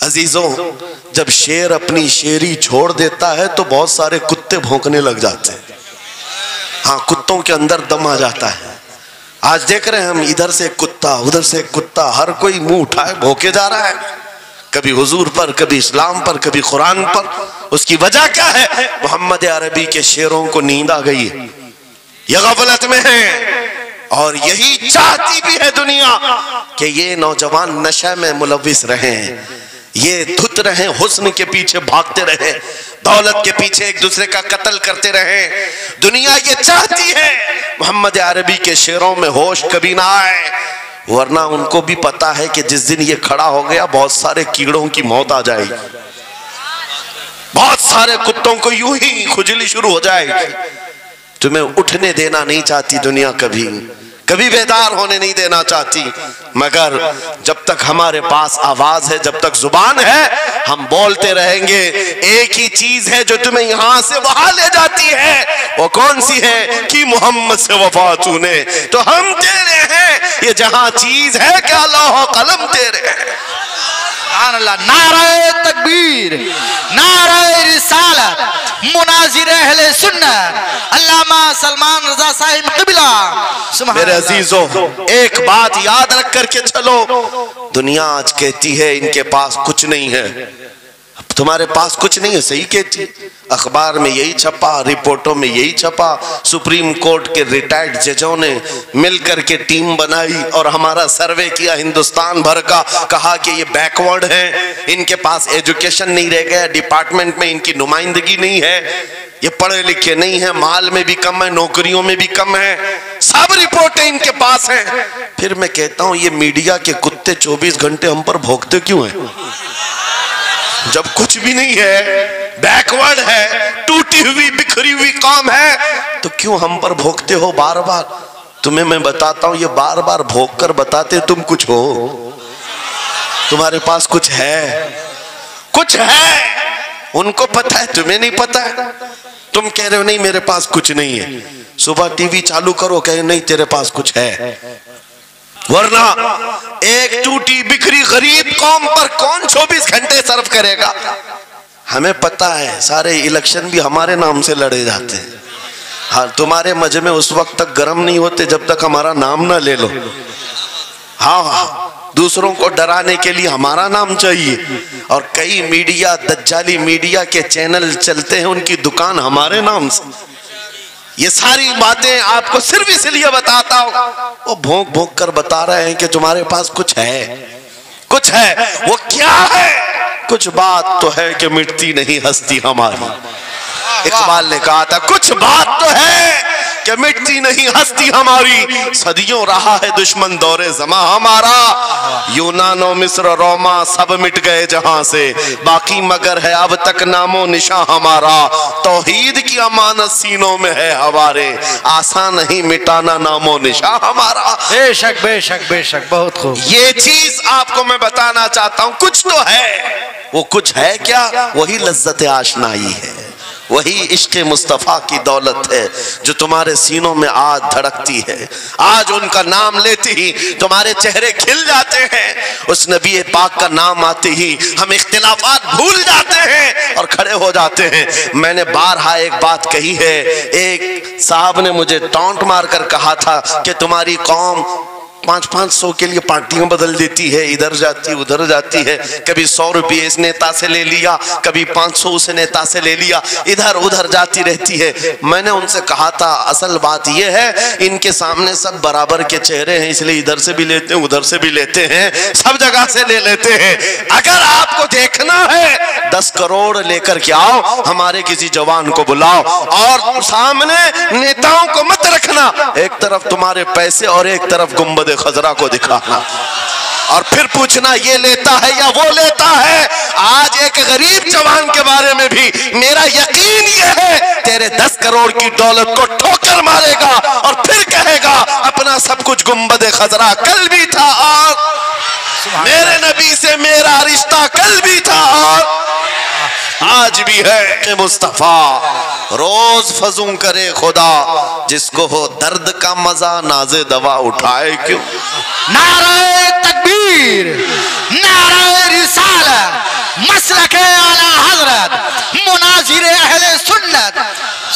عزیزوں جب شیر اپنی شیری چھوڑ دیتا ہے تو بہت سارے کتے بھونکنے لگ جاتے ہیں. ہاں کتوں کے اندر دم آ جاتا ہے. آج دیکھ رہے ہیں ہم ادھر سے کتا ادھر سے کتا, ہر کوئی منہ اٹھائے بھونکے جا رہا ہے, کبھی حضور پر, کبھی اسلام پر, کبھی قرآن پر. اس کی وجہ کیا ہے؟ محمد عربی کے شیروں کو نیند آ گئی ہے, یہ غفلت میں ہے. اور یہی چاہتی بھی ہے دنیا کہ یہ نوجوان نشہ میں ملوث رہیں, یہ دھت رہیں, حسن کے پیچھے بھاگتے رہیں, دولت کے پیچھے ایک دوسرے کا قتل کرتے رہیں. دنیا یہ چاہتی ہے محمد عربی کے شیروں میں ہوش کبھی نہ آئے, ورنہ ان کو بھی پتا ہے کہ جس دن یہ کھڑا ہو گیا بہت سارے کیڑوں کی موت آ جائے گی, بہت سارے کتوں کو یوں ہی کھجلی شروع ہو جائے گی. تمہیں اٹھنے دینا نہیں چاہتی دنیا, کبھی بیدار ہونے نہیں دینا چاہتی, مگر جب تک ہمارے پاس آواز ہے, جب تک زبان ہے, ہم بولتے رہیں گے. ایک ہی چیز ہے جو تمہیں یہاں سے وہاں لے جاتی ہے, وہ کون سی ہے؟ کہ محمد سے وفا تو نے, تو ہم تیرے ہیں. یہ جہاں چیز ہے کیا لوح و قلم تیرے ہیں. سبحان اللہ. نعرہ تکبیر, نعرہ رسالت, مناظر اہل سنت, علامہ سلمان رضا صاحب قبلہ. میرے عزیزوں ایک بات یاد رکھ کر کے چلو, دنیا آج کہتی ہے ان کے پاس کچھ نہیں ہے. تمہارے پاس کچھ نہیں ہے, صحیح کہتی, اخبار میں یہی چھپا, رپورٹوں میں یہی چھپا. سپریم کورٹ کے ریٹائرڈ ججوں نے مل کر کے ٹیم بنائی اور ہمارا سروے کیا ہندوستان بھر کا, کہا کہ یہ بیکورڈ ہیں, ان کے پاس ایجوکیشن نہیں رہ گیا, ڈپارٹمنٹ میں ان کی نمائندگی نہیں ہے, یہ پڑھے لکھے نہیں ہیں, مال میں بھی کم ہے, نوکریوں میں بھی کم ہے, سب رپورٹیں ان کے پاس ہیں. پھر میں کہتا ہوں یہ میڈیا کے کتے 24 گھنٹے ہم پر بھونکتے کیوں ہیں؟ جب کچھ بھی نہیں ہے, بیکورڈ ہے, ٹوٹی ہوئی بکھری ہوئی قوم ہے, تو کیوں ہم پر بھونکتے ہو بار بار؟ تمہیں میں بتاتا ہوں یہ بار بار بھونک کر بتاتے تم کچھ ہو, تمہارے پاس کچھ ہے, کچھ ہے. ان کو پتا ہے, تمہیں نہیں پتا ہے. تم کہہ رہے ہو نہیں میرے پاس کچھ نہیں ہے, صبح ٹی وی چالو کرو کہے نہیں تیرے پاس کچھ ہے. ورنہ ایک ٹوٹی بکھری غریب قوم پر کون 24 گھنٹے صرف کرے گا؟ ہمیں پتا ہے سارے الیکشن بھی ہمارے نام سے لڑے جاتے ہیں. ہاں تمہارے مجمع اس وقت تک گرم نہیں ہوتے جب تک ہمارا نام نہ لے لو. ہاں دوسروں کو ڈرانے کے لیے ہمارا نام چاہیے, اور کئی میڈیا, دجالی میڈیا کے چینل چلتے ہیں, ان کی دکان ہمارے نام سے. یہ ساری باتیں آپ کو صرف اس لیے بتاتا ہوں, وہ بھونک بھونک کر بتا رہے ہیں کہ تمہارے پاس کچھ ہے, کچھ ہے. وہ کیا ہے؟ کچھ بات تو ہے کہ مٹتی نہیں ہستی ہماری. اقبال نے کہا تھا کچھ بات تو ہے کہ مٹتی نہیں ہستی ہماری, صدیوں رہا ہے دشمن دور زماں ہمارا, یونان و مصر روما سب مٹ گئے جہاں سے, باقی مگر ہے اب تک نام و نشاں ہمارا, توحید کی امانت سینوں میں ہے ہمارے, آسان نہیں مٹانا نام و نشاں ہمارا. بے شک بے شک بے شک, بہت خوب. یہ چیز آپ کو میں بتانا چاہتا ہوں, کچھ تو ہے. وہ کچھ ہے کیا؟ وہی لذت آشنائی ہے, وہی عشق مصطفیٰ کی دولت ہے جو تمہارے سینوں میں آج دھڑکتی ہے. آج ان کا نام لیتے ہی تمہارے چہرے کھل جاتے ہیں, اس نبی پاک کا نام آتے ہی ہم اختلافات بھول جاتے ہیں اور کھڑے ہو جاتے ہیں. میں نے بارہا ایک بات کہی ہے, ایک صاحب نے مجھے ٹونٹ مار کر کہا تھا کہ تمہاری قوم 500 کے لیے پارٹیاں بدل دیتی ہے, ادھر جاتی ادھر جاتی ہے, کبھی 100 روپے اس نیتا سے لے لیا, کبھی 500 اس نیتا سے لے لیا, ادھر ادھر جاتی رہتی ہے. میں نے ان سے کہا تھا اصل بات یہ ہے ان کے سامنے سب برابر کے چہرے ہیں, اس لیے ادھر سے بھی لیتے ہیں ادھر سے بھی لیتے ہیں, سب جگہ سے لے لیتے ہیں. اگر آپ کو دیکھنا ہے 10 کروڑ لے کر کے آؤ, ہمارے کسی جوان کو بلاؤ, اور سامنے نیتاؤں کو مت رکھنا, ایک طرف تمہارے پیسے اور ایک طرف گنبد خضرا کو دکھانا, اور پھر پوچھنا یہ لیتا ہے یا وہ لیتا ہے. آج ایک غریب جوان کے بارے میں بھی میرا یقین یہ ہے تیرے 10 کروڑ کی دولت کو ٹھوکر مارے گا اور پھر کہے گا اپنا سب کچھ گنبد خضرا کل بھی تھا, اور میرے نبی سے میرا رشتہ کل بھی تھا اور آج بھی ہے. کہ مصطفیٰ روز فضوں کرے خدا, جس کو ہو درد کا مزہ ناز دوا اٹھائے کیوں. نعرہ تکبیر, نعرہ رسالت,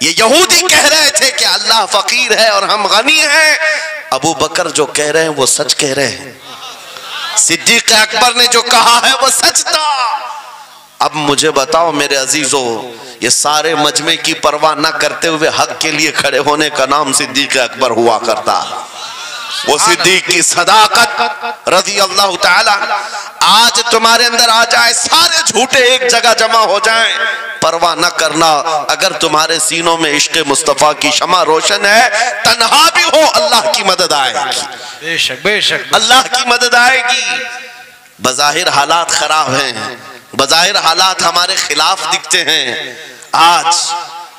یہ یہودی کہہ رہے تھے کہ اللہ فقیر ہے اور ہم غنی ہیں، ابو بکر جو کہہ رہے ہیں وہ سچ کہہ رہے ہیں، صدیق اکبر نے جو کہا ہے وہ سچ تھا۔ اب مجھے بتاؤ میرے عزیزو، یہ سارے مجمع کی پرواہ نہ کرتے ہوئے حق کے لیے کھڑے ہونے کا نام صدیق اکبر ہوا کرتا۔ وہ صدیق کی صداقت رضی اللہ تعالی آج تمہارے اندر آ جائے، سارے جھوٹے ایک جگہ جمع ہو جائیں، پرواہ نہ کرنا، اگر تمہارے سینوں میں عشق مصطفیٰ کی شمع روشن ہے، تنہا بھی ہو اللہ کی مدد آئے گی، بے شک بے شک، اللہ کی مدد آئے گی۔ بظاہر حالات خراب ہیں، بظاہر حالات ہمارے خلاف دکھتے ہیں، آج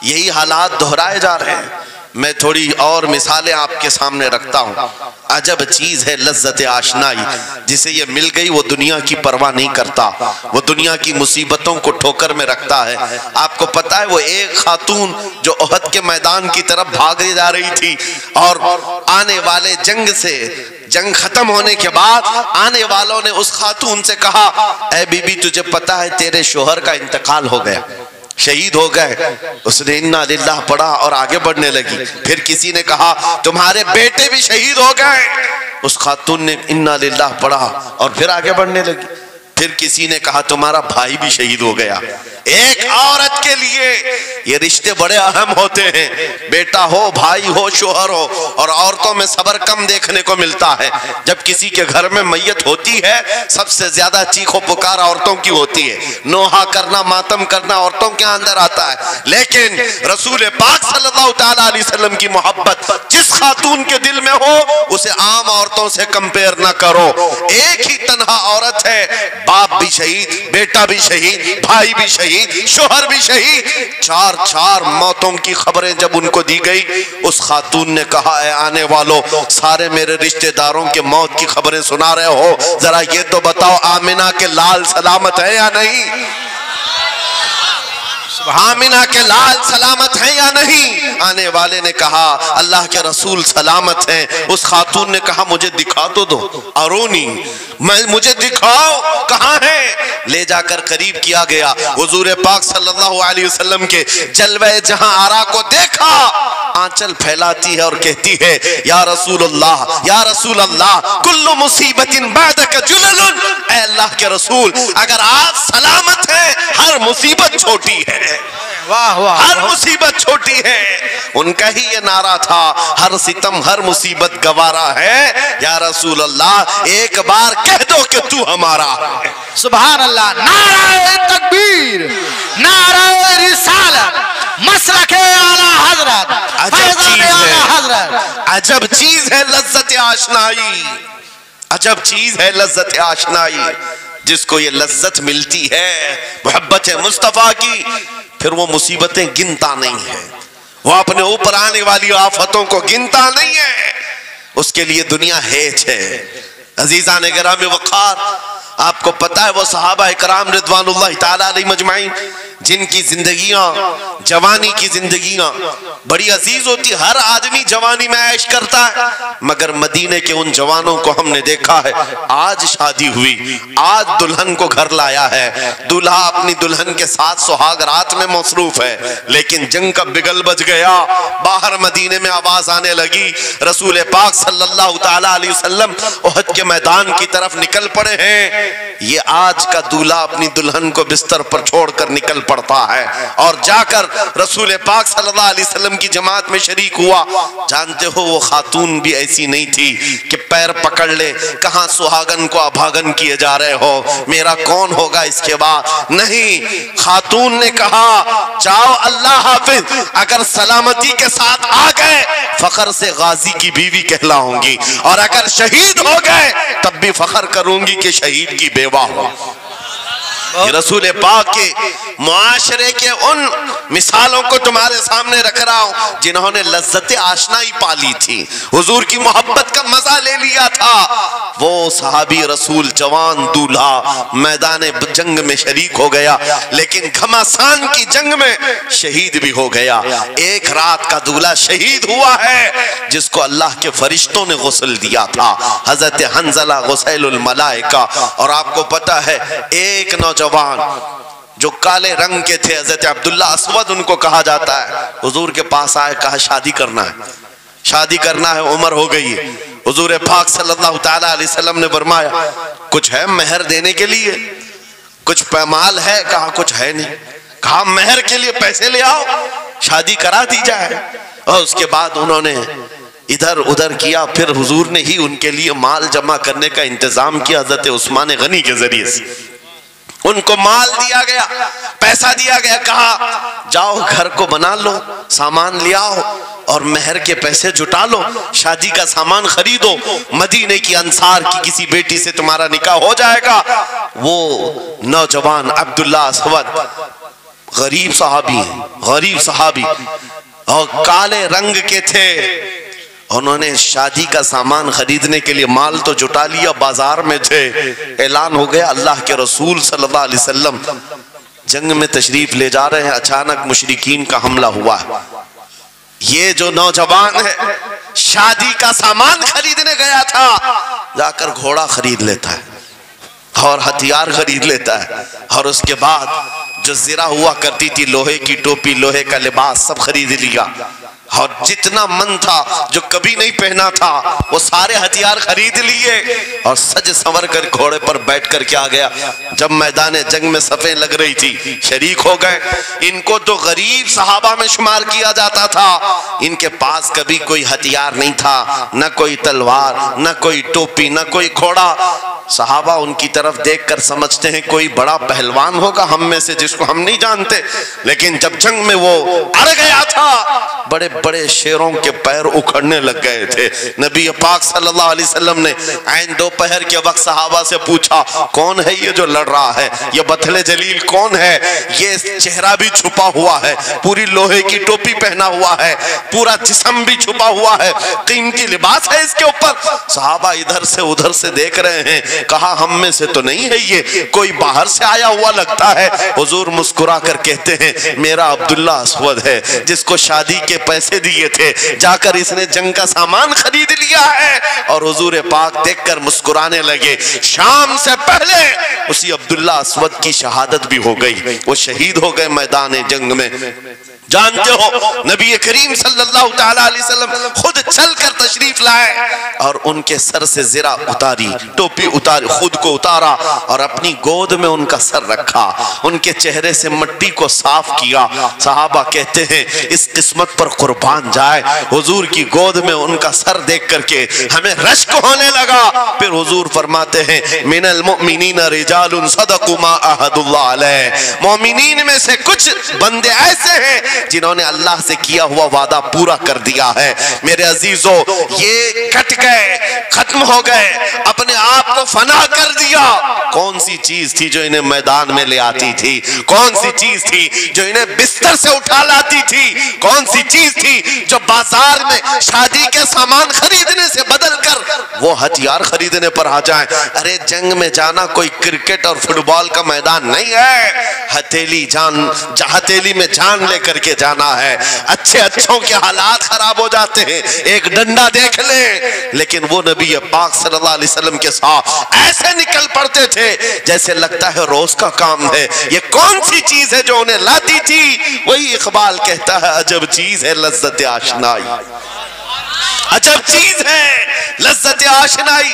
یہی حالات دہرائے جا رہے ہیں۔ میں تھوڑی اور مثالیں آپ کے سامنے رکھتا ہوں۔ عجب چیز ہے لذت آشنائی، جسے یہ مل گئی وہ دنیا کی پرواہ نہیں کرتا، وہ دنیا کی مصیبتوں کو ٹھوکر میں رکھتا ہے۔ آپ کو پتا ہے وہ ایک خاتون جو احد کے میدان کی طرف بھاگے جا رہی تھی، اور آنے والے جنگ ختم ہونے کے بعد آنے والوں نے اس خاتون سے کہا، اے بی بی تجھے پتا ہے تیرے شوہر کا انتقال ہو گیا، شہید ہو گئے۔ اس نے انا للہ پڑھا اور آگے بڑھنے لگی۔ پھر کسی نے کہا تمہارے بیٹے بھی شہید ہو گئے، اس خاتون نے انا للہ پڑھا اور پھر آگے بڑھنے لگی۔ پھر کسی نے کہا تمہارا بھائی بھی شہید ہو گیا۔ ایک عورت کے لیے یہ رشتے بڑے اہم ہوتے ہیں، بیٹا ہو، بھائی ہو، شوہر ہو، اور عورتوں میں صبر کم دیکھنے کو ملتا ہے۔ جب کسی کے گھر میں میت ہوتی ہے سب سے زیادہ چیخ و پکار عورتوں کی ہوتی ہے، نوحہ کرنا، ماتم کرنا عورتوں کے اندر آتا ہے۔ لیکن رسول پاک صلی اللہ تعالیٰ علیہ وسلم کی محبت جس خاتون کے دل میں ہو اسے عام عورتوں سے کمپیر نہ کرو۔ ایک ہی تنہا عورت ہے، باپ بھی شہید، بیٹا بھی شہید، بھائی بھی شہید، شوہر بھی شہید، چار موتوں کی خبریں جب ان کو دی گئی، اس خاتون نے کہا اے آنے والوں، سارے میرے رشتہ داروں کے موت کی خبریں سنا رہے ہو، ذرا یہ تو بتاؤ آمنہ کے لال سلامت ہے یا نہیں؟ آمنہ کے لال سلامت ہیں یا نہیں؟ آنے والے نے کہا اللہ کے رسول سلامت ہیں۔ اس خاتون نے کہا مجھے دکھا تو دو، ارونی، مجھے دکھاؤ کہاں ہے۔ لے جا کر قریب کیا گیا، حضور پاک صلی اللہ علیہ وسلم کے جلوہ جہاں آرا کو دیکھا، آنچل پھیلاتی ہے اور کہتی ہے یا رسول اللہ، یا رسول اللہ، کل مصیبت بعدک جلل، اے اللہ کے رسول اگر آپ سلامت ہیں ہر مصیبت چھوٹی ہے، واہ واہ، ہر مصیبت چھوٹی ہے۔ ان کا ہی یہ نعرہ تھا، ہر ستم ہر مصیبت گوارا ہے، یا رسول اللہ ایک بار کہہ دو کہ تو ہمارا ہے۔ سبحان اللہ، نعرہ تکبیر، نعرہ رسالت، مسلک اعلیٰ حضرت، فیضان اعلیٰ حضرت۔ عجب چیز ہے لذت آشنائی، عجب چیز ہے لذت آشنائی۔ جس کو یہ لذت ملتی ہے محبت مصطفیٰ کی، پھر وہ مصیبتیں گنتا نہیں ہے، وہ اپنے اوپر آنے والی آفتوں کو گنتا نہیں ہے، اس کے لیے دنیا ہیچ ہے۔ عزیزان گرامی وقار، آپ کو پتا ہے وہ صحابہ اکرام رضوان اللہ تعالیٰ علیہ مجمعین جن کی زندگیاں، جوانی کی زندگیاں بڑی عزیز ہوتی، ہر آدمی جوانی میں عیش کرتا ہے، مگر مدینے کے ان جوانوں کو ہم نے دیکھا ہے آج شادی ہوئی، آج دلہن کو گھر لایا ہے، دلہا اپنی دلہن کے ساتھ سہاگ رات میں مصروف ہے، لیکن جنگ کا بگل بج گیا، باہر مدینے میں آواز آنے لگی، رسول پاک صلی اللہ تعالیٰ علیہ وسلم احد کے میدان کی طرف نکل پڑے ہیں۔ یہ آج کا دولہا اپنی دلہن کو بستر پر چھوڑ کر نکل پڑتا ہے اور جا کر رسول پاک صلی اللہ علیہ وسلم کی جماعت میں شریک ہوا۔ جانتے ہو وہ خاتون بھی ایسی نہیں تھی کہ پیر پکڑ لے، کہاں سہاگن کو ابھاگن کیے جا رہے ہو، میرا کون ہوگا اس کے بعد، نہیں، خاتون نے کہا جاؤ اللہ حافظ، اگر سلامتی کے ساتھ آ گئے فخر سے غازی کی بیوی کہلاؤں گی، اور اگر شہید ہو گئے تب بھی فخر کروں گی کہ شہید کی بیوہ ہو۔ یہ رسول پاک کے معاشرے کے ان مثالوں کو تمہارے سامنے رکھ رہا ہوں جنہوں نے لذت آشنائی پالی تھی، حضور کی محبت کا مزہ لے لیا تھا۔ وہ صحابی رسول جوان دولہا میدان جنگ میں شریک ہو گیا، لیکن گھماسان کی جنگ میں شہید بھی ہو گیا۔ ایک رات کا دولہا شہید ہوا ہے جس کو اللہ کے فرشتوں نے غسل دیا تھا، حضرت حنظلہ غسیل الملائکہ۔ اور آپ کو پتا ہے ایک نوجوان جو کالے رنگ کے تھے، حضرت عبداللہ اسود ان کو کہا جاتا ہے، حضور کے پاس آئے، کہا شادی کرنا ہے، شادی کرنا ہے، عمر ہو گئی ہے۔ حضور پاک صلی اللہ تعالیٰ علیہ وسلم نے فرمایا کچھ ہے مہر دینے کے لیے، کچھ پیمال ہے؟ کہا کچھ ہے نہیں۔ کہا مہر کے لیے پیسے لے آؤ، شادی کرا دی جائے۔ اور اس کے بعد انہوں نے ادھر ادھر کیا، پھر حضور نے ہی ان کے لیے مال جمع کرنے کا انتظام کیا حضرت عثمان غنی کے ذریعے سے۔ ان کو مال دیا گیا، پیسہ دیا گیا، کہا جاؤ گھر کو بنا لو، سامان لے آؤ اور مہر کے پیسے جٹا لو، شادی کا سامان خریدو، مدینے کی انصار کی کسی بیٹی سے تمہارا نکاح ہو جائے گا۔ وہ نوجوان عبداللہ اسود غریب صحابی ہیں، غریب صحابی اور کالے رنگ کے تھے، انہوں نے شادی کا سامان خریدنے کے لیے مال تو جٹا لیا، بازار میں تھے، اعلان ہو گیا اللہ کے رسول صلی اللہ علیہ وسلم جنگ میں تشریف لے جا رہے ہیں، اچانک مشرکین کا حملہ ہوا ہے۔ یہ جو نوجوان ہے شادی کا سامان خریدنے گیا تھا، جا کر گھوڑا خرید لیتا ہے اور ہتھیار خرید لیتا ہے، اور اس کے بعد جو زرہ ہوا کرتی تھی، لوہے کی ٹوپی، لوہے کا لباس سب خرید لیا، اور جتنا من تھا جو کبھی نہیں پہنا تھا وہ سارے ہتھیار خرید لیے، اور سج سنور کر گھوڑے پر بیٹھ کر کے آ گیا۔ جب میدان جنگ میں صفیں لگ رہی تھی شریک ہو گئے۔ ان کو تو غریب صحابہ میں شمار کیا جاتا تھا، ان کے پاس کبھی کوئی ہتھیار نہیں تھا، نہ کوئی تلوار، نہ کوئی ٹوپی، نہ کوئی گھوڑا۔ صحابہ ان کی طرف دیکھ کر سمجھتے ہیں کوئی بڑا پہلوان ہوگا ہم میں سے جس کو ہم نہیں جانتے، لیکن جب جنگ میں وہ اڑ گیا تھا بڑے بڑے شیروں کے پیر اکھڑنے لگ گئے تھے۔ نبی پاک صلی اللہ علیہ وسلم نے عین دوپہر کے وقت صحابہ سے پوچھا کون ہے یہ جو لڑ رہا ہے، یہ بطل جلیل کون ہے؟ یہ چہرہ بھی چھپا ہوا ہے، پوری لوہے کی ٹوپی پہنا ہوا ہے، پورا جسم بھی چھپا ہوا ہے، قیمتی لباس ہے اس کے اوپر۔ صحابہ ادھر سے ادھر سے دیکھ رہے ہیں، کہا ہم میں سے تو نہیں ہے، یہ کوئی باہر سے آیا ہوا لگتا ہے۔ حضور مسکرا کر کہتے ہیں میرا عبداللہ اسود ہے، جس کو شادی کے پیسے دیے تھے، جا کر اس نے جنگ کا سامان خرید لیا ہے۔ اور حضور پاک دیکھ کر مسکرانے لگے۔ شام سے پہلے اسی عبداللہ اسود کی شہادت بھی ہو گئی، وہ شہید ہو گئے میدان جنگ میں۔ جانتے ہو نبی کریم صلی اللہ تعالیٰ علیہ وسلم خود چل کر تشریف لائے اور ان کے سر سے زرہ اتاری، ٹوپی اتاری، خود کو اتارا اور اپنی گود میں ان کا سر رکھا، ان کے چہرے سے مٹی کو صاف کیا۔ صحابہ کہتے ہیں اس قسمت پر قربان جائے، حضور کی گود میں ان کا سر دیکھ کر کے ہمیں رشک ہونے لگا۔ پھر حضور فرماتے ہیں من المؤمنین رجال صدقوا ما عاہدوا اللہ علیہ، مومنین میں سے کچھ بندے ایسے ہیں جنہوں نے اللہ سے کیا ہوا وعدہ پورا کر دیا ہے۔ میرے عزیزو یہ کٹ گئے، ختم ہو گئے، اپنے آپ کو فنا کر دیا۔ کون سی چیز تھی جو انہیں میدان میں لے آتی تھی؟ کون سی چیز تھی جو انہیں بستر سے اٹھا لاتی تھی؟ کون سی چیز تھی جو بازار میں شادی کے سامان خریدنے سے بدل کر وہ ہتھیار خریدنے پر آ جائیں؟ ارے جنگ میں جانا کوئی کرکٹ اور فٹ بال کا میدان نہیں ہے، ہتھیلی میں جان لے کر کے جانا ہے۔ اچھوں کے حالات خراب ہو جاتے ہیں، ایک ڈنڈا دیکھ لیں، لیکن وہ نبی پاک صلی اللہ علیہ وسلم کے ساتھ ایسے نکل پڑتے تھے جیسے لگتا ہے روز کا کام ہے۔ یہ کون سی چیز ہے جو انہیں لاتی تھی؟ وہی اقبال کہتا ہے عجب چیز ہے لذت آشنائی، عجب چیز ہے لذت آشنائی۔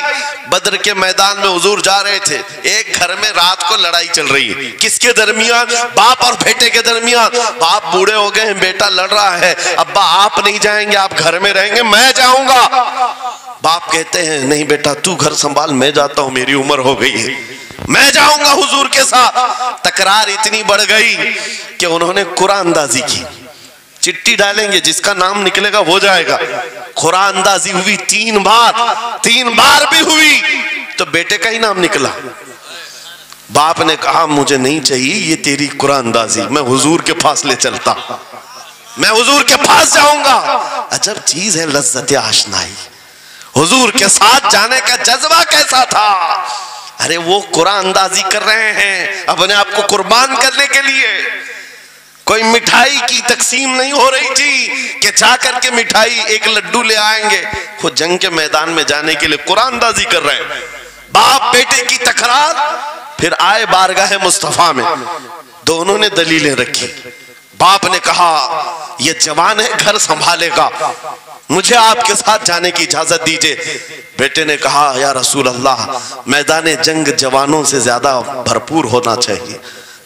بدر کے میدان میں حضور جا رہے تھے، ایک گھر میں رات کو لڑائی چل رہی ہے، کس کے درمیان؟ باپ اور بیٹے کے درمیان۔ باپ بوڑھے ہو گئے ہیں، بیٹا لڑ رہا ہے، ابا آپ نہیں جائیں گے، آپ گھر میں رہیں گے، میں جاؤں گا۔ باپ کہتے ہیں نہیں بیٹا تو گھر سنبھال، میں جاتا ہوں، میری عمر ہو گئی ہے، میں جاؤں گا حضور کے ساتھ۔ تکرار اتنی بڑھ گئی کہ انہوں نے قرآن اندازی کی، چٹی ڈالیں گے جس کا نام نکلے گا وہ جائے گا۔ قرآن اندازی ہوئی تین بار بھی ہوئی تو بیٹے کا ہی نام نکلا۔ باپ نے کہا مجھے نہیں چاہیے یہ تیری قرآن اندازی، میں حضور کے پاس لے چلتا، میں حضور کے پاس جاؤں گا۔ عجب چیز ہے لذت آشنائی، حضور کے ساتھ جانے کا جذبہ کیسا تھا۔ ارے وہ قرآن اندازی کر رہے ہیں اپنے آپ کو قربان کرنے کے لیے، کوئی مٹھائی کی تقسیم نہیں ہو رہی تھی کہ جا کر کے مٹھائی ایک لڈو لے آئیں گے، خود جنگ کے میدان میں جانے کے لیے قرآن اندازی کر رہے ہیں۔ باپ بیٹے کی تکرار، پھر آئے بارگاہ مصطفیٰ میں، دونوں نے دلیلیں رکھی. باپ نے کہا یہ جوان ہے, گھر سنبھالے گا, مجھے آپ کے ساتھ جانے کی اجازت دیجئے. بیٹے نے کہا یا رسول اللہ, میدان جنگ جوانوں سے زیادہ بھرپور ہونا چاہیے,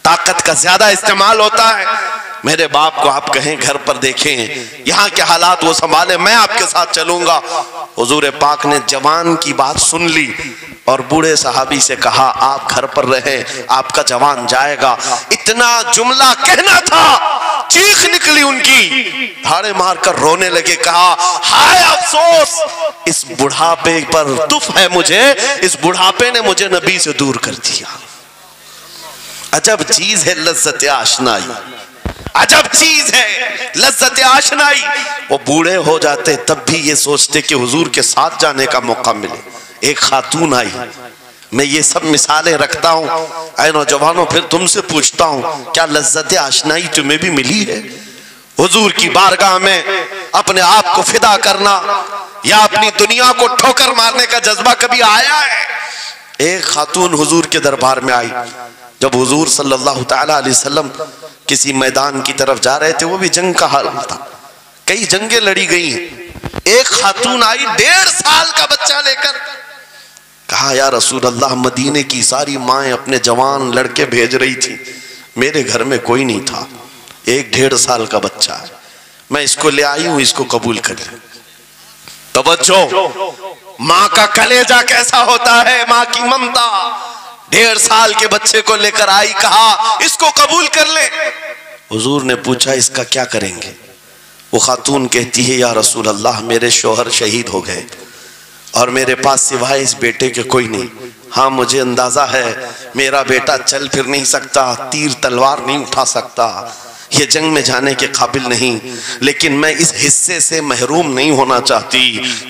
طاقت کا زیادہ استعمال ہوتا ہے. میرے باپ کو آپ کہیں گھر پر دیکھیں, یہاں کے حالات وہ سنبھالے, میں آپ کے ساتھ چلوں گا. حضور پاک نے جوان کی بات سن لی اور بوڑھے صحابی سے کہا آپ گھر پر رہیں, آپ کا جوان جائے گا. اتنا جملہ کہنا تھا, چیخ نکلی ان کی, دھاڑے مار کر رونے لگے. کہا ہائے افسوس, اس بڑھاپے پر تف ہے مجھے, اس بڑھاپے نے مجھے نبی سے دور کر دیا. عجب چیز ہے لذت آشنائی, عجب چیز ہے لذت آشنائی. وہ بوڑھے ہو جاتے تب بھی یہ سوچتے کہ حضور کے ساتھ جانے کا موقع ملے. ایک خاتون آئی, میں یہ سب مثالیں رکھتا ہوں اے نوجوانوں, پھر تم سے پوچھتا ہوں کیا لذت آشنائی تمہیں بھی ملی ہے؟ حضور کی بارگاہ میں اپنے آپ کو فدا کرنا یا اپنی دنیا کو ٹھوکر مارنے کا جذبہ کبھی آیا ہے؟ ایک خاتون حضور کے دربار میں آئی. جب حضور صلی اللہ تعالیٰ علیہ وسلم کسی میدان کی طرف جا رہے تھے, وہ بھی جنگ کا حال تھا, کئی جنگیں لڑی گئی ہیں. ایک خاتون آئی 1.5 سال کا بچہ لے کر, کہا یا رسول اللہ, مدینے کی ساری مائیں اپنے جوان لڑکے بھیج رہی تھی, میرے گھر میں کوئی نہیں تھا, 1.5 سال کا بچہ ہے, میں اس کو لے آئی ہوں, اس کو قبول کر لیں. توجہ, ماں کا کلیجہ کیسا ہوتا ہے, ماں کی ممتا. 1.5 سال کے بچے کو لے کر آئی, کہا اس کو قبول کر لیں. حضور نے پوچھا اس کا کیا کریں گے؟ وہ خاتون کہتی ہے یا رسول اللہ, میرے شوہر شہید ہو گئے اور میرے پاس سوائے اس بیٹے کے کوئی نہیں. ہاں مجھے اندازہ ہے میرا بیٹا چل پھر نہیں سکتا, تیر تلوار نہیں اٹھا سکتا, یہ جنگ میں جانے کے قابل نہیں, لیکن میں اس حصے سے محروم نہیں ہونا چاہتی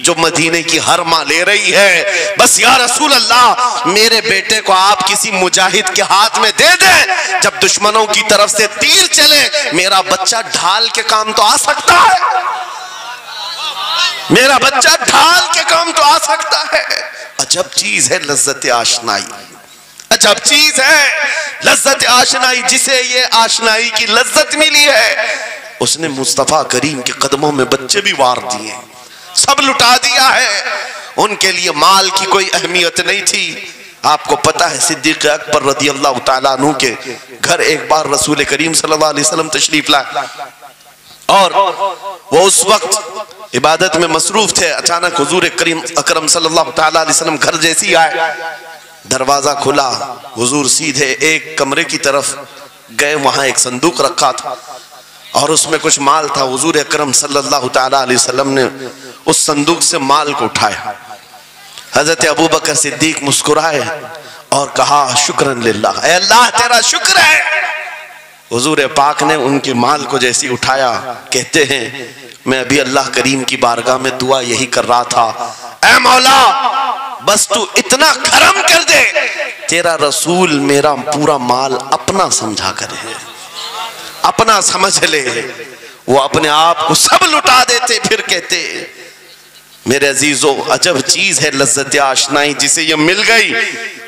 جو مدینے کی ہر ماں لے رہی ہے. بس یا رسول اللہ, میرے بیٹے کو آپ کسی مجاہد کے ہاتھ میں دے دیں, جب دشمنوں کی طرف سے تیر چلے میرا بچہ ڈھال کے کام تو آ سکتا ہے, میرا بچہ ڈھال کے کام تو آ سکتا ہے. عجب چیز ہے لذت آشنائی, عجب چیز ہے لذت آشنائی. جسے یہ آشنائی کی لذت ملی ہے اس نے مصطفیٰ کریم کے قدموں میں بچے بھی وار دیے, سب لٹا دیا ہے. ان کے لیے مال کی کوئی اہمیت نہیں تھی. آپ کو پتا ہے صدیق اکبر رضی اللہ تعالیٰ عنہ کے گھر ایک بار رسول کریم صلی اللہ علیہ وسلم تشریف لائے اور وہ اس وقت عبادت میں مصروف تھے. اچانک حضور کریم اکرم صلی اللہ تعالیٰ علیہ وسلم گھر جیسی آئے, دروازہ کھلا, حضور سیدھے ایک کمرے کی طرف گئے, وہاں ایک صندوق رکھا تھا اور اس میں کچھ مال تھا. حضور اکرم صلی اللہ تعالیٰ علیہ وسلم نے اس صندوق سے مال کو اٹھایا. حضرت ابوبکر صدیق مسکرائے اور کہا شکرن للہ, اے اللہ تیرا شکر ہے. حضور پاک نے ان کے مال کو جیسی اٹھایا, کہتے ہیں میں ابھی اللہ کریم کی بارگاہ میں دعا یہی کر رہا تھا, اے مولا بس تو اتنا کرم کر دے, تیرا رسول میرا پورا مال اپنا سمجھا کرے, اپنا سمجھ لے. وہ اپنے آپ کو سب لٹا دیتے, پھر کہتے میرے عزیزو عجب چیز ہے لذت آشنائی. جسے یہ مل گئی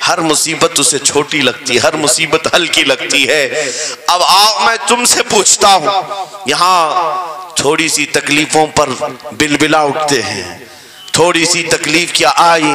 ہر مصیبت اسے چھوٹی لگتی, ہر مصیبت ہلکی لگتی ہے. اب آؤ میں تم سے پوچھتا ہوں, یہاں تھوڑی سی تکلیفوں پر بلبلا اٹھتے ہیں, تھوڑی سی تکلیف کیا آئی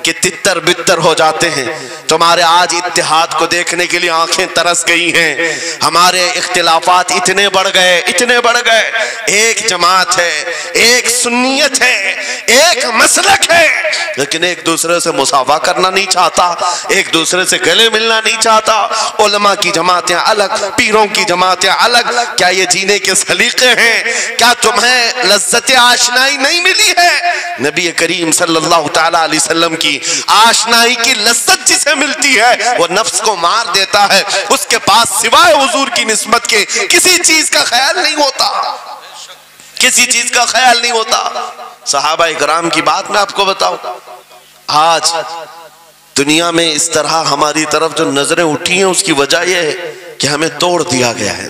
کہ تتر بتر ہو جاتے ہیں. تمہارے آج اتحاد کو دیکھنے کے لیے آنکھیں ترس گئی ہیں. ہمارے اختلافات اتنے بڑھ گئے, اتنے بڑھ گئے. ایک جماعت ہے, ایک سنیت ہے, ایک مسلک ہے, لیکن ایک دوسرے سے مساوا کرنا نہیں چاہتا, ایک دوسرے سے گلے ملنا نہیں چاہتا. علماء کی جماعتیں الگ, پیروں کی جماعتیں الگ. کیا یہ جینے کے سلیقے ہیں؟ کیا تمہیں لذت آشنائی نہیں ملی ہے؟ نبی کریم صلی اللہ تعالیٰ علیہ وسلم کی آشنائی کی لذت جسے ملتی ہے وہ نفس کو مار دیتا ہے. اس کے پاس سوائے حضور کی نسبت کے کسی چیز کا خیال نہیں ہوتا, کسی چیز کا خیال نہیں ہوتا. صحابہ اکرام کی بات میں آپ کو بتاؤں, آج دنیا میں اس طرح ہماری طرف جو نظریں اٹھی ہیں اس کی وجہ یہ ہے کہ ہمیں توڑ دیا گیا ہے.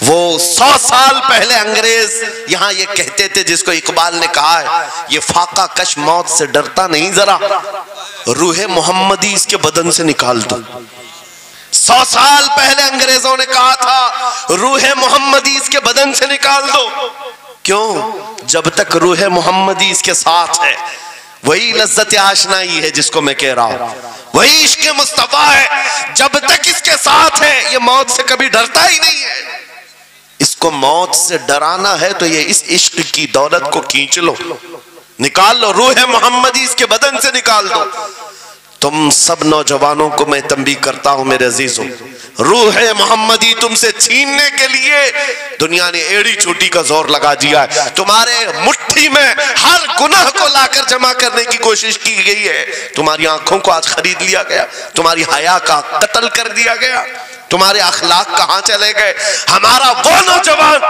وہ 100 سال پہلے انگریز یہاں یہ کہتے تھے, جس کو اقبال نے کہا ہے یہ فاقہ کش موت سے ڈرتا نہیں, ذرا روح محمدی اس کے بدن سے نکال دو. 100 سال پہلے انگریزوں نے کہا تھا روح محمدی اس کے بدن سے نکال دو. کیوں؟ جب تک روح محمدی اس کے ساتھ ہے وہی لذت آشنائی ہے جس کو میں کہہ رہا ہوں, وہی عشق مصطفیٰ ہے. جب تک اس کے ساتھ ہے یہ موت سے کبھی ڈرتا ہی نہیں ہے. اس کو موت سے ڈرانا ہے تو یہ اس عشق کی دولت کو کھینچ لو, نکال لو, روح محمدی اس کے بدن سے نکال دو. تم سب نوجوانوں کو میں تنبیہ کرتا ہوں میرے عزیزوں, روح محمدی تم سے چھیننے کے لیے دنیا نے ایڑی چوٹی کا زور لگا دیا ہے. تمہارے مٹھی میں ہر گناہ کو لا کر جمع کرنے کی کوشش کی گئی ہے. تمہاری آنکھوں کو آج خرید لیا گیا, تمہاری حیا کا قتل کر دیا گیا, تمہارے اخلاق کہاں چلے گئے. ہمارا وہ نوجوان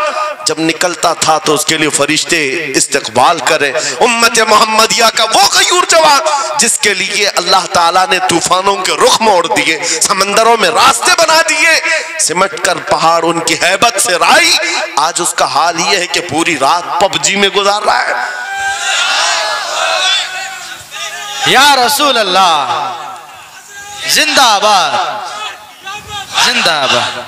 جب نکلتا تھا تو اس کے لیے فرشتے استقبال کرے. امت محمدیہ کا وہ غیور جوان جس کے لیے اللہ تعالیٰ نے طوفانوں کے رخ موڑ دیے, سمندروں میں راستے بنا دیے, سمٹ کر پہاڑ ان کی ہیبت سے رائی, آج اس کا حال یہ ہے کہ پوری رات پب جی میں گزار رہا ہے. یا رسول اللہ زندہ آباد, زندہ آباد.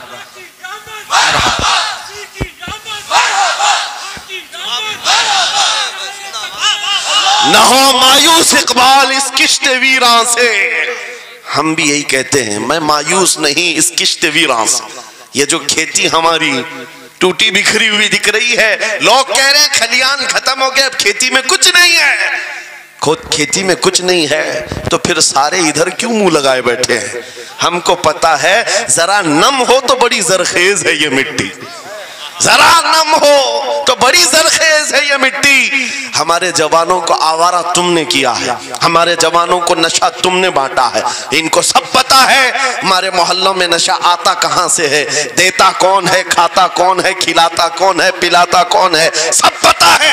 نہ ہو مایوس اقبال اس کشت ویراں سے. ہم بھی یہی کہتے ہیں, میں مایوس نہیں اس کشت ویراں سے. یہ جو کھیتی ہماری ٹوٹی بکھری ہوئی دکھ رہی ہے, لوگ کہہ رہے ہیں کھلیان ختم ہو گئے, اب کھیتی میں کچھ نہیں ہے. خود کھیتی میں کچھ نہیں ہے تو پھر سارے ادھر کیوں منہ لگائے بیٹھے ہیں؟ ہم کو پتا ہے ذرا نم ہو تو بڑی زرخیز ہے یہ مٹی, ذرا نم ہو تو بڑی زرخیز ہے یہ مٹی. ہمارے جوانوں کو آوارہ تم نے کیا ہے, ہمارے جوانوں کو نشہ تم نے بانٹا ہے. ان کو سب پتا ہے ہمارے محلوں میں نشہ آتا کہاں سے ہے, دیتا کون ہے, کھاتا کون ہے, کھلاتا کون ہے, پلاتا کون ہے, سب پتا ہے.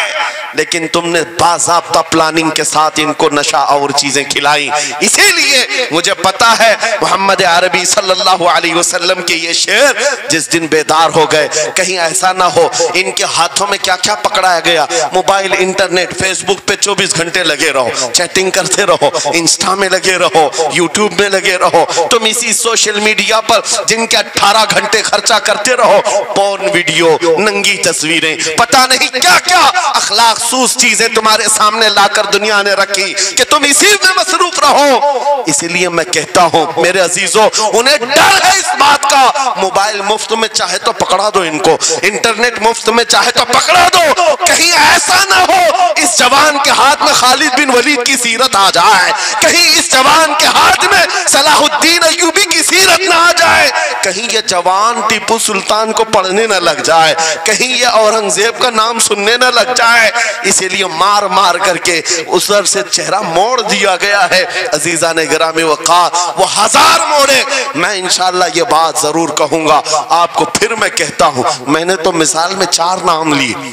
لیکن تم نے باضابطہ پلاننگ کے ساتھ ان کو نشہ اور چیزیں کھلائیں. اسی لیے مجھے پتا ہے محمد عربی صلی اللہ علیہ وسلم کے یہ شعر جس دن بیدار ہو گئے, کہیں ایسا نہ ہو ان کے ہاتھوں میں کیا کیا پکڑایا گیا, موبائل, انٹرنیٹ, فیس بک پہ 24 گھنٹے لگے رہو, چیٹنگ کرتے رہو, انسٹا میں لگے رہو, یوٹیوب میں لگے رہو, تم اسی سوشل میڈیا پر جن کے 18 گھنٹے خرچہ کرتے رہو, پورن ویڈیو, ننگی تصویریں, پتہ نہیں کیا کیا اخلاق سوس چیزیں تمہارے سامنے لا کر دنیا نے رکھی کہ تم اسی میں مصروف رہو. اسی لیے میں کہتا ہوں میرے عزیزوں, انہیں ڈر ہے اس بات کا, موبائل مفت میں چاہے تو پکڑا دو ان کو, انٹرنیٹ مفت میں چاہے تو پکڑا دو, کہیں ایسا نہ ہو اس جوان کے ہاتھ میں خالد بن ولید کی سیرت آ جائے, کہیں اس جوان کے ہاتھ میں صلاح الدین ایوبی کی سیرت نہ آ جائے, کہیں یہ جوان ٹیپو سلطان کو پڑھنے نہ لگ جائے, کہیں یہ اورنگزیب کا نام سننے نہ لگ جائے. اسی لیے مار مار کر کے اس طرف سے چہرہ موڑ دیا گیا ہے. عزیزان گرامی وقار, وہ 1000 موڑے. میں انشاءاللہ یہ بات ضرور کہوں گا آپ کو, پھر میں کہتا ہوں میں نے تو مثال میں 4 نام لیے,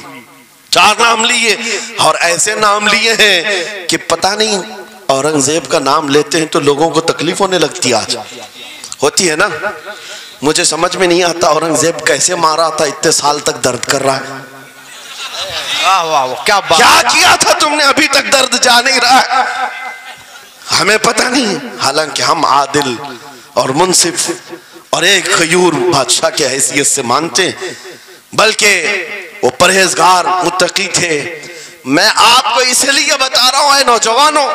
4 نام لیے, اور ایسے نام لیے ہیں کہ پتہ نہیں اورنگزیب کا نام لیتے ہیں تو لوگوں کو تکلیف ہونے لگتی ہے. آج ہوتی ہے نا, مجھے سمجھ میں نہیں آتا اورنگزیب کیسے مارا تھا, اتنے سال تک درد کر رہا ہے. کیا کیا تھا تم نے, ابھی تک درد جا نہیں رہا ہے, ہمیں پتہ نہیں. حالانکہ ہم عادل اور منصف اور ایک غیور بادشاہ کے حیثیت سے مانتے ہیں, بلکہ وہ پرہیزگار متقی تھے. میں آپ کو اس لیے بتا رہا ہوں اے نوجوانوں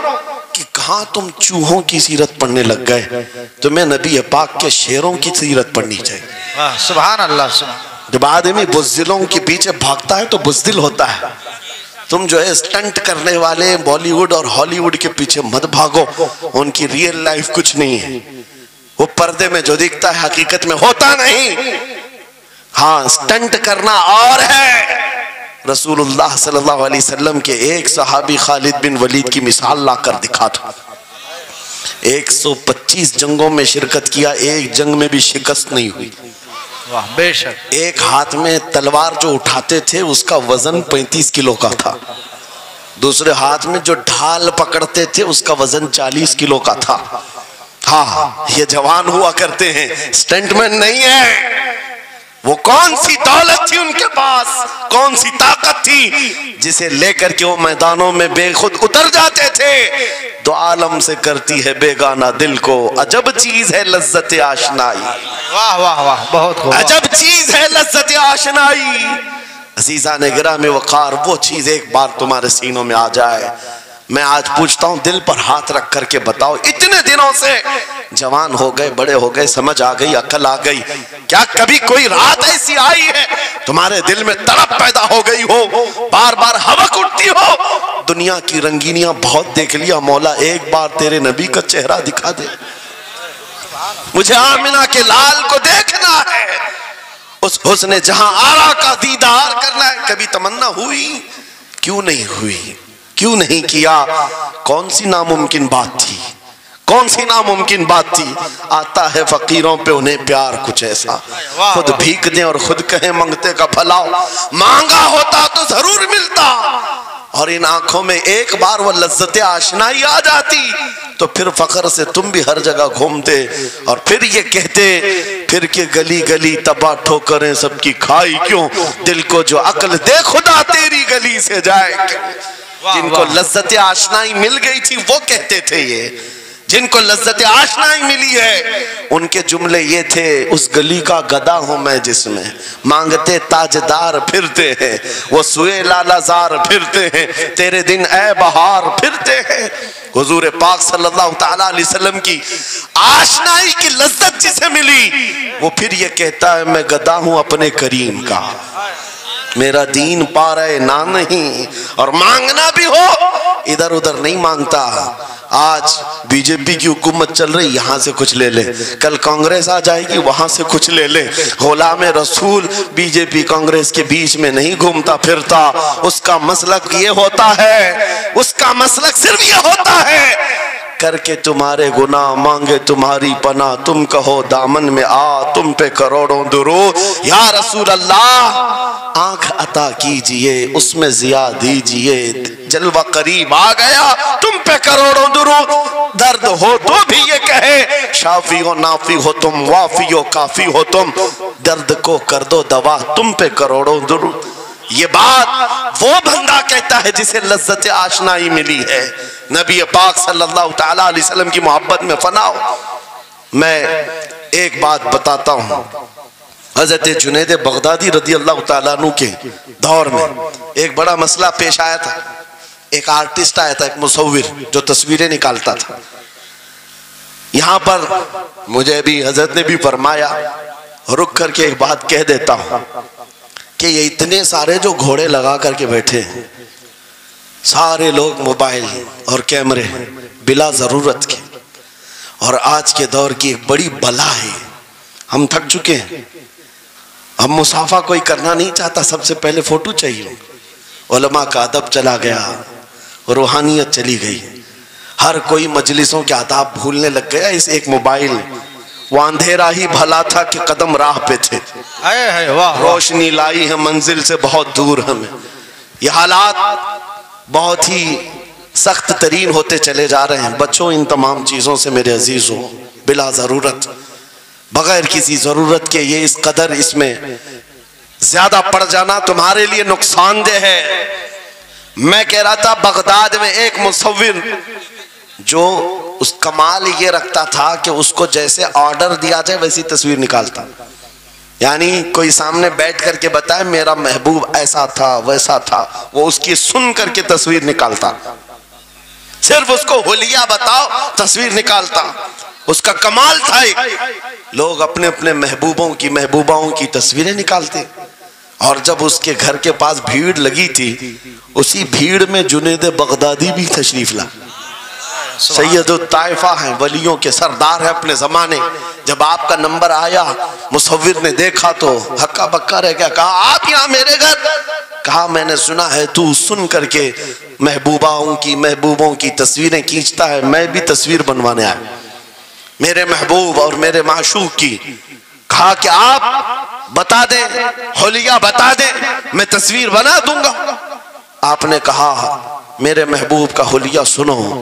کہ کہاں تم چوہوں کی سیرت پڑھنے لگ گئے, تمہیں نبی پاک کے شیروں کی سیرت پڑھنی چاہیے. سبحان اللہ. سبحان. جب آدمی بزدلوں کے پیچھے بھاگتا ہے تو بزدل ہوتا ہے. تم جو ہے سٹنٹ کرنے والے بالی ووڈ اور ہالی ووڈ کے پیچھے مت بھاگو, ان کی ریئل لائف کچھ نہیں ہے. وہ پردے میں جو دکھتا ہے حقیقت میں ہوتا نہیں. ہاں, سٹنٹ کرنا اور ہے. رسول اللہ صلی اللہ علیہ وسلم کے ایک صحابی خالد بن ولید کی مثال لا کر دکھا تھا. 125 جنگوں میں شرکت کیا, ایک جنگ میں بھی شکست نہیں ہوئی. بے شک. ایک ہاتھ میں تلوار جو اٹھاتے تھے اس کا وزن 35 کلو کا تھا, دوسرے ہاتھ میں جو ڈھال پکڑتے تھے اس کا وزن 40 کلو کا تھا. ہاں, یہ جوان ہوا کرتے ہیں, سٹنٹ مین نہیں ہے. وہ کون سی دولت تھی ان کے پاس، کون سی طاقت تھی جسے لے کر کے وہ میدانوں میں بے خود اتر جاتے تھے. دو عالم سے کرتی ہے بیگانہ دل کو، عجب چیز ہے لذت آشنائی. واہ واہ واہ، بہت خوب. عجب چیز ہے لذت آشنائی. عزیزان گرامی وقار، وہ چیز ایک بار تمہارے سینوں میں آ جائے. میں آج پوچھتا ہوں، دل پر ہاتھ رکھ کر کے بتاؤ، اتنے دنوں سے جوان ہو گئے، بڑے ہو گئے، سمجھ آ گئی، عقل آ گئی، کیا کبھی کوئی رات ایسی آئی ہے تمہارے دل میں تڑپ پیدا ہو گئی ہو، بار بار حوق اٹھتی ہو؟ دنیا کی رنگینیاں بہت دیکھ لیا، مولا ایک بار تیرے نبی کا چہرہ دکھا دے، مجھے آمنہ کے لال کو دیکھنا ہے، اس حسن جہاں آرا کا دیدار کرنا ہے. کبھی تمنا ہوئی؟ کیوں نہیں ہوئی؟ کیوں نہیں کیا؟ کون سی ناممکن بات تھی؟ کون سی ناممکن بات تھی؟ آتا ہے فقیروں پہ انہیں پیار کچھ ایسا، خود بھیک دیں اور خود کہیں منگتے کا بھلا، مانگا ہوتا تو ضرور ملتا. اور ان آنکھوں میں ایک بار وہ لذت آشنائی آ جاتی تو پھر فخر سے تم بھی ہر جگہ گھومتے اور پھر یہ کہتے پھر کہ گلی گلی تباہ ٹھوکریں سب کی کھائی کیوں، دل کو جو عقل دے خدا تیری گلی سے جائے کیوں. جن کو لذت آشنائی مل گئی تھی وہ کہتے تھے، یہ جن کو لذت آشنائی ملی ہے ان کے جملے یہ تھے، اس گلی کا گدا ہوں میں جس میں مانگتے تاجدار پھرتے ہیں، وہ سوئے لالا زار پھرتے ہیں، تیرے دن اے بہار پھرتے ہیں. حضور پاک صلی اللہ تعالیٰ علیہ وسلم کی آشنائی کی لذت جسے ملی وہ پھر یہ کہتا ہے میں گدا ہوں اپنے کریم کا، میرا دین پا رہے نہ نہیں، اور مانگنا بھی ہو ادھر ادھر نہیں مانگتا. آج بی جے پی کی حکومت چل رہی، یہاں سے کچھ لے لے، کل کانگریس آ جائے گی وہاں سے کچھ لے لے. غلام رسول بی جے پی کانگریس کے بیچ میں نہیں گھومتا پھرتا، اس کا مسلک یہ ہوتا ہے، اس کا مسلک صرف یہ ہوتا ہے، کر کے تمہارے گناہ مانگے تمہاری پناہ، تم کہو دامن میں آ تم پہ کروڑوں درود. یا رسول اللہ آنکھ عطا کیجئے اس میں ضیاء دیجئے، جلوہ قریب آ گیا تم پہ کروڑوں درود. درد ہو تو بھی یہ کہے شافی و نافی ہو تم، وافی و کافی ہو تم، درد کو کر دو دوا تم پہ کروڑوں درود. یہ بات وہ بندہ کہتا ہے جسے لذت آشنائی ملی ہے، نبی پاک صلی اللہ تعالیٰ علیہ وسلم کی محبت میں فنا ہو. میں ایک بات بتاتا ہوں، حضرت جنید بغدادی رضی اللہ تعالیٰ عنہ کے دور میں ایک بڑا مسئلہ پیش آیا تھا. ایک آرٹسٹ آیا تھا، ایک مصور جو تصویریں نکالتا تھا. یہاں پر مجھے بھی حضرت نے بھی فرمایا، رک کر کے ایک بات کہہ دیتا ہوں کہ یہ اتنے سارے جو گھوڑے لگا کر کے بیٹھے ہیں، سارے لوگ موبائل اور کیمرے بلا ضرورت کے، اور آج کے دور کی ایک بڑی بلا ہے. ہم تھک چکے ہیں، ہم مصافحہ کوئی کرنا نہیں چاہتا، سب سے پہلے فوٹو چاہیے. علماء کا ادب چلا گیا، روحانیت چلی گئی، ہر کوئی مجلسوں کے آداب بھولنے لگ گیا. اس ایک موبائل، وہ اندھیرا ہی بھلا تھا کہ قدم راہ پہ تھے، روشنی لائی ہے منزل سے بہت دور ہمیں. یہ حالات بہت ہی سخت ترین ہوتے چلے جا رہے ہیں. بچوں ان تمام چیزوں سے میرے عزیزوں، بلا ضرورت، بغیر کسی ضرورت کے یہ اس قدر اس میں زیادہ پڑ جانا تمہارے لیے نقصان دہ ہے. میں کہہ رہا تھا بغداد میں ایک مصور جو اس کمال یہ رکھتا تھا کہ اس کو جیسے آرڈر دیا جائے ویسی تصویر نکالتا. یعنی کوئی سامنے بیٹھ کر کے بتائے میرا محبوب ایسا تھا ویسا تھا، وہ اس کی سن کر کے تصویر نکالتا. صرف اس کو حلیہ بتاؤ تصویر نکالتا. اس کا کمال تھا. لوگ اپنے اپنے محبوباؤں کی تصویریں نکالتے. اور جب اس کے گھر کے پاس بھیڑ لگی تھی، اسی بھیڑ میں جنید بغدادی بھی تشریف لا. سید الطائفہ ہیں، ولیوں کے سردار ہیں اپنے زمانے. جب آپ کا نمبر آیا مصور نے دیکھا تو ہکا بکا رہ گیا. کہا آپ یہاں میرے گھر؟ کہا میں نے سنا ہے تو سن کر کے محبوبوں کی تصویریں کھینچتا ہے، میں بھی تصویر بنوانے آیا میرے محبوب اور میرے معشوق کی. کہا کہ آپ بتا دیں، حلیہ بتا دیں، میں تصویر بنا دوں گا. آپ نے کہا میرے محبوب کا حلیہ سنو،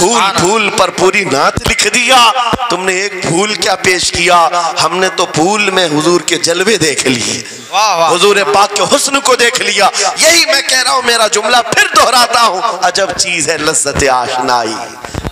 پھول پھول پر پوری نعت لکھ دیا، تم نے ایک پھول کیا پیش کیا، ہم نے تو پھول میں حضور کے جلوے دیکھ لیے، حضور پاک کے حسن کو دیکھ لیا۔ یہی میں کہہ رہا ہوں، میرا جملہ پھر دہراتا ہوں، عجب چیز ہے لذت آشنائی،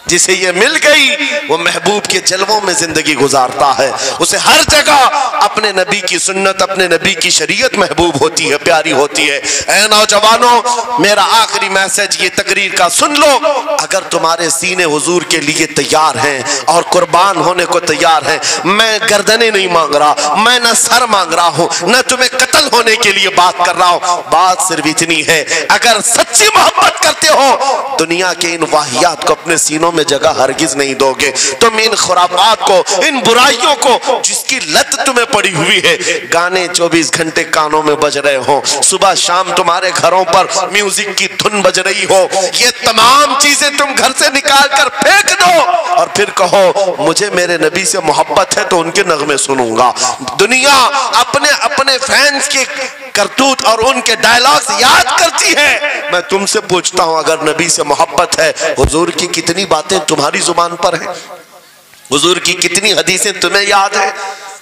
جسے یہ مل گئی وہ محبوب کے جلووں میں زندگی گزارتا ہے، اسے ہر جگہ اپنے نبی کی سنت، اپنے نبی کی شریعت محبوب ہوتی ہے، پیاری ہوتی ہے۔ اے نوجوانوں، میرا آخری میسج یہ تقریر کا سن لو، اگر تمہارے سینے حضور کے لیے تیار ہیں اور قربان ہونے کو تیار ہیں، میں گردنیں نہیں مانگ رہا، میں نہ سر مانگ رہا ہوں، نہ تمہیں قتل ہونے کے لیے بات کر رہا ہوں، بات صرف اتنی ہے، اگر سچی محبت کرتے ہو دنیا کے ان واہیات کو اپنے سینوں میں جگہ ہرگز نہیں دو گے، تم ان خرافات کو، ان برائیوں کو جس کی لت تمہیں پڑی ہوئی ہے، گانے 24 گھنٹے کانوں میں بج رہے ہوں، صبح شام تمہارے گھروں پر میوزک کی دھن بج رہی ہو، یہ تمام چیزیں تم گھر سے نکال کر پھینک دو اور پھر کہو مجھے میرے نبی سے محبت ہے تو ان کے نغمے سنوں گا۔ دنیا اپنے فینس کے کرتوت اور ان کے ڈائلاگز یاد کرتی ہے، میں تم سے پوچھتا ہوں اگر نبی سے محبت ہے، حضور کی کتنی باتیں تمہاری زبان پر ہیں، حضور کی کتنی حدیثیں تمہیں یاد ہیں،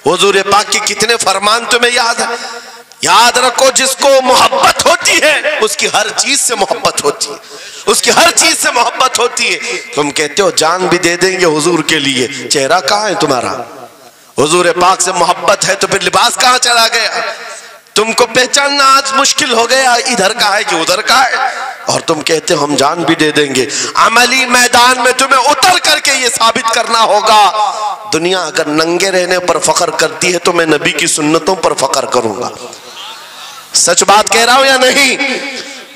حضور پاک کے کتنے فرمان تمہیں یاد ہیں؟ یاد رکھو جس کو محبت ہوتی ہے اس کی ہر چیز سے محبت ہوتی ہے، اس کی ہر چیز سے محبت ہوتی ہے۔ تم کہتے ہو جان بھی دے دیں گے حضور کے لیے، چہرہ کہاں ہے تمہارا؟ حضور پاک سے محبت ہے تو پھر لباس کہاں چلا گیا؟ تم کو پہچاننا آج مشکل ہو گیا، ادھر کا ہے کہ ادھر کا ہے، اور تم کہتے ہم جان بھی دے دیں گے۔ عملی میدان میں تمہیں اتر کر کے یہ ثابت کرنا ہوگا، دنیا اگر ننگے رہنے پر فخر کرتی ہے تو میں نبی کی سنتوں پر فخر کروں گا۔ سچ بات کہہ رہا ہوں یا نہیں؟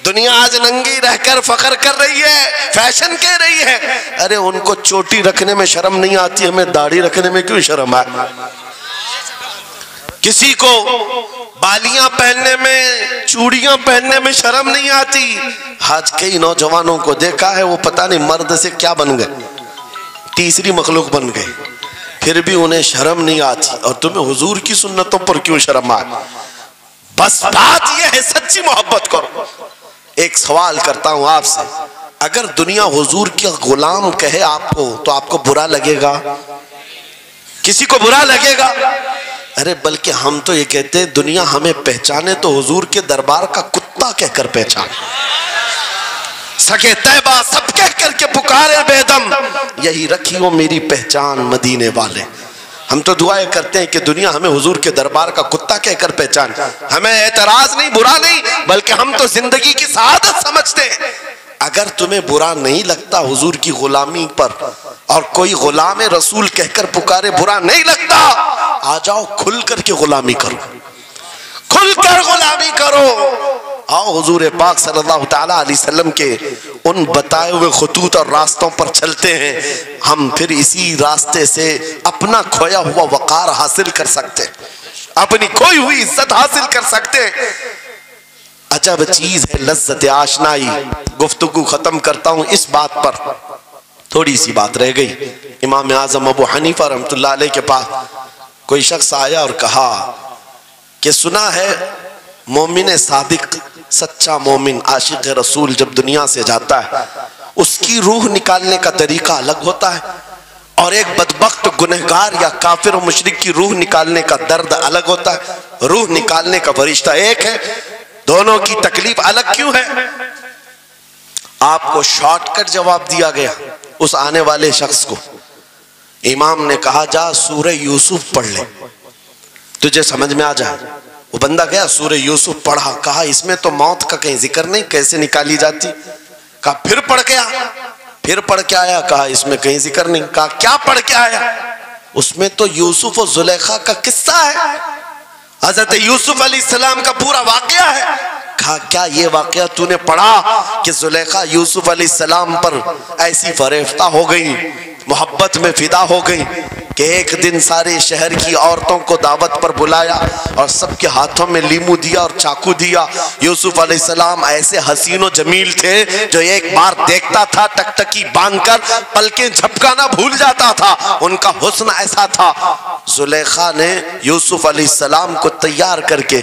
دنیا آج ننگی رہ کر فخر کر رہی ہے، فیشن کہہ رہی ہے، ارے ان کو چوٹی رکھنے میں شرم نہیں آتی، ہمیں داڑھی رکھنے میں کیوں شرم ہے؟ کسی کو بالیاں پہننے میں، چوڑیاں پہننے میں شرم نہیں آتی۔ آج کئی نوجوانوں کو دیکھا ہے وہ پتہ نہیں مرد سے کیا بن گئے، تیسری مخلوق بن گئے، پھر بھی انہیں شرم نہیں آتی، اور تمہیں حضور کی سنتوں پر کیوں شرم آئے؟ بس بات یہ ہے سچی محبت کرو۔ ایک سوال کرتا ہوں آپ سے، اگر دنیا حضور کے غلام کہے آپ کو تو آپ کو برا لگے گا؟ کسی کو برا لگے گا؟ ارے بلکہ ہم تو یہ کہتے ہیں دنیا ہمیں پہچانے تو حضور کے دربار کا کتا کہہ کر پہچانے، سگے طیبہ سب کہہ کر کے پکارے بے دم، یہی رکھی ہو میری پہچان مدینے والے۔ ہم تو دعائیں کرتے ہیں کہ دنیا ہمیں حضور کے دربار کا کتا کہہ کر پہچان، ہمیں اعتراض نہیں، برا نہیں، بلکہ ہم تو زندگی کی سعادت سمجھتے ہیں۔ اگر تمہیں برا نہیں لگتا حضور کی غلامی پر، اور کوئی غلام رسول کہہ کر پکارے برا نہیں لگتا، آ جاؤ کھل کر کے غلامی کرو، کھل کر غلامی کرو۔ آؤ حضور پاک صلی اللہ تعالیٰ علیہ وسلم کے ان بتائے ہوئے خطوط اور راستوں پر چلتے ہیں، ہم پھر اسی راستے سے اپنا کھویا ہوا وقار حاصل کر سکتے، اپنی کھوئی ہوئی عزت حاصل کر سکتے۔ عجب چیز ہے لذت آشنائی۔ گفتگو ختم کرتا ہوں اس بات پر، تھوڑی سی بات رہ گئی۔ امام اعظم ابو حنیفہ رحمۃ اللہ علیہ کے پاس کوئی شخص آیا اور کہا کہ سنا ہے مومن صادق، سچا مومن عاشق رسول جب دنیا سے جاتا ہے اس کی روح نکالنے کا طریقہ الگ ہوتا ہے، اور ایک بدبخت گنہگار یا کافر و مشرک کی روح نکالنے کا درد الگ ہوتا ہے۔ روح نکالنے کا فرشتہ ایک ہے، دونوں کی تکلیف الگ کیوں ہے؟ آپ کو شارٹ کٹ جواب دیا گیا اس آنے والے شخص کو۔ امام نے کہا جا سورہ یوسف پڑھ لے، تجھے سمجھ میں آ جائے۔ وہ بندہ گیا سورہ یوسف پڑھا، کہا اس میں تو موت کا کہیں ذکر نہیں، کیسے نکالی جاتی؟ کہا پھر پڑھ کے آ، پھر پڑھ کے آیا، کہا اس میں کہیں ذکر نہیں۔ کہا کیا پڑھ کے آیا؟ اس میں تو یوسف و زلیخا کا قصہ ہے، حضرت یوسف علیہ السلام کا پورا واقعہ ہے۔ کہا کیا یہ واقعہ تو نے پڑھا کہ زلیخا یوسف علیہ السلام پر ایسی فریفتہ ہو گئی، محبت میں فدا ہو گئی کہ ایک دن سارے شہر کی عورتوں کو دعوت پر بلایا اور سب کے ہاتھوں میں لیمو دیا اور چاقو دیا۔ یوسف علیہ السلام ایسے حسین و جمیل تھے جو ایک بار دیکھتا تھا ٹکٹکی باندھ کر پلکیں جھپکانا بھول جاتا تھا، ان کا حسن ایسا تھا۔ زلیخا نے یوسف علیہ السلام کو تیار کر کے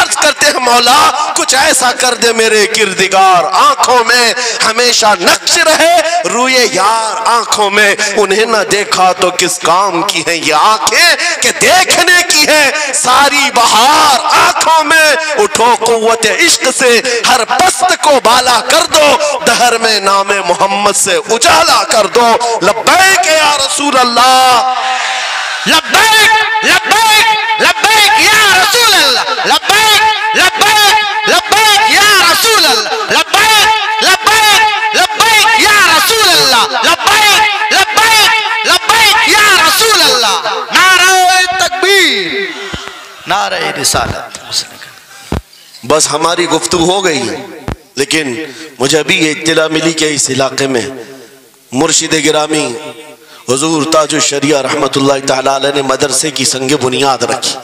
عرض کرتے ہیں مولا کچھ ایسا کر دے میرے کردگار، آنکھوں میں ہمیشہ نقش رہے روئے یار آنکھوں میں، انہیں نہ دیکھا تو کس کام کی ہیں یہ آنکھیں کہ دیکھنے کی ہے ساری بہار آنکھوں میں، اٹھو قوت عشق سے ہر پست کو بالا کر دو، دہر میں نام محمد سے اجالا کر دو، لبیک یا رسول اللہ، لبیک لبیک لبیک یا رسول اللہ، لبیک لبیک لبیک یا رسول اللہ، لبیک لبیک لبیک یا رسول اللہ، لبیک لبیک لبیک یا رسول اللہ، نعرہ تکبیر، نعرہ رسالت۔ بس ہماری گفتگو ہو گئی، لیکن مجھے ابھی یہ اطلاع ملی کہ اس علاقے میں مرشد گرامی حضور تاج الشریعہ رحمت اللہ تعالیٰ علیہ نے مدرسے کی سنگ بنیاد رکھی۔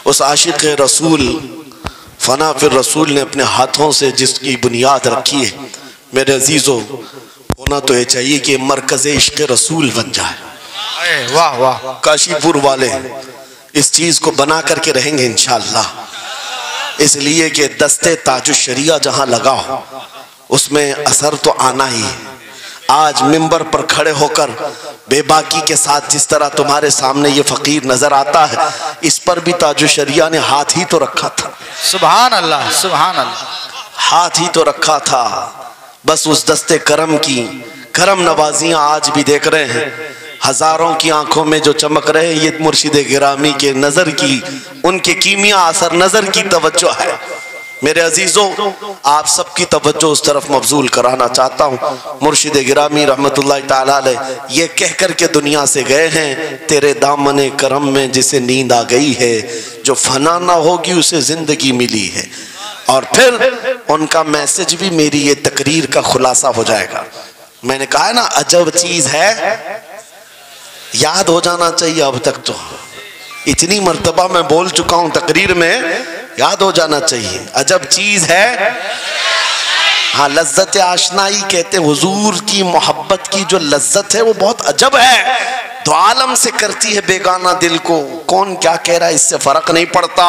اس عاشق رسول فنا فی الرسول نے اپنے ہاتھوں سے جس کی بنیاد رکھی ہے، میرے عزیزو ہونا تو یہ چاہیے کہ مرکز عشق رسول بن جائے۔ واہ واہ، کاشی پور والے اس چیز کو بنا کر کے رہیں گے انشاءاللہ، اس لیے کہ دستے تاج الشریعہ جہاں لگا ہو اس میں اثر تو آنا ہی ہے۔ آج منبر پر کھڑے ہو کر بے باکی کے ساتھ جس طرح تمہارے سامنے یہ فقیر نظر آتا ہے، اس پر بھی تاج الشریعہ نے ہاتھ ہی تو رکھا تھا، سبحان اللہ سبحان اللہ، ہاتھ ہی تو رکھا تھا۔ بس اس دستے کرم کی کرم نوازیاں آج بھی دیکھ رہے ہیں، ہزاروں کی آنکھوں میں جو چمک رہے ہیں، یہ مرشد گرامی کے نظر کی، ان کے کیمیا اثر نظر کی توجہ ہے۔ میرے عزیزوں آپ سب کی توجہ اس طرف مبذول کرانا چاہتا ہوں، مرشد گرامی رحمت اللہ تعالیٰ علیہ یہ کہہ کر کے دنیا سے گئے ہیں، تیرے دامن کرم میں جسے نیند آ گئی ہے، جو فنا نہ ہوگی اسے زندگی ملی ہے۔ اور پھر ان کا میسج بھی میری یہ تقریر کا خلاصہ ہو جائے گا۔ میں نے کہا ہے نا عجب چیز ہے، یاد ہو جانا چاہیے، اب تک تو اتنی مرتبہ میں بول چکا ہوں تقریر میں، یاد ہو جانا چاہیے، عجب چیز ہے۔ ہاں لذت آشنائی کہتے ہیں، حضور کی محبت کی جو لذت ہے وہ بہت عجب ہے، دو عالم سے کرتی ہے بیگانہ دل کو، کون کیا کہہ رہا ہے اس سے فرق نہیں پڑتا۔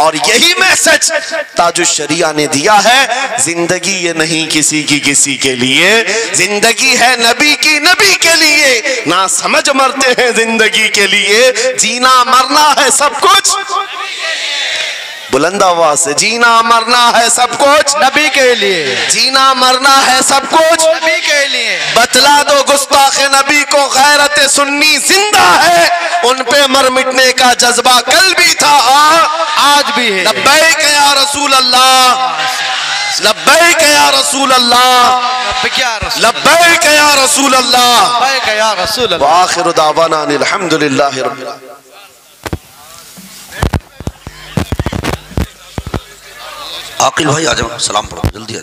اور یہی میسج تاج الشریعہ نے دیا ہے، زندگی یہ نہیں کسی کی کسی کے لیے، زندگی ہے نبی کی نبی کے لیے، نہ سمجھ مرتے ہیں زندگی کے لیے، جینا مرنا ہے سب کچھ بلند آواز سے، جینا مرنا ہے سب کچھ نبی کے لیے، جینا مرنا ہے سب کچھ نبی کے لیے، بتلا دو گستاخ نبی کو غیرت سنی زندہ ہے، ان پہ مر مٹنے کا جذبہ کل بھی تھا آج بھی ہے۔ لبیک یا رسول اللہ، لبیک یا رسول اللہ، لبیک یا رسول اللہ، لبیک یا رسول اللہ۔ وآخر دعوانا ان الحمدللہ رب العالمین۔ عاقل بھائی آ جاؤ، سلام پڑھو جلدی آ جاؤ۔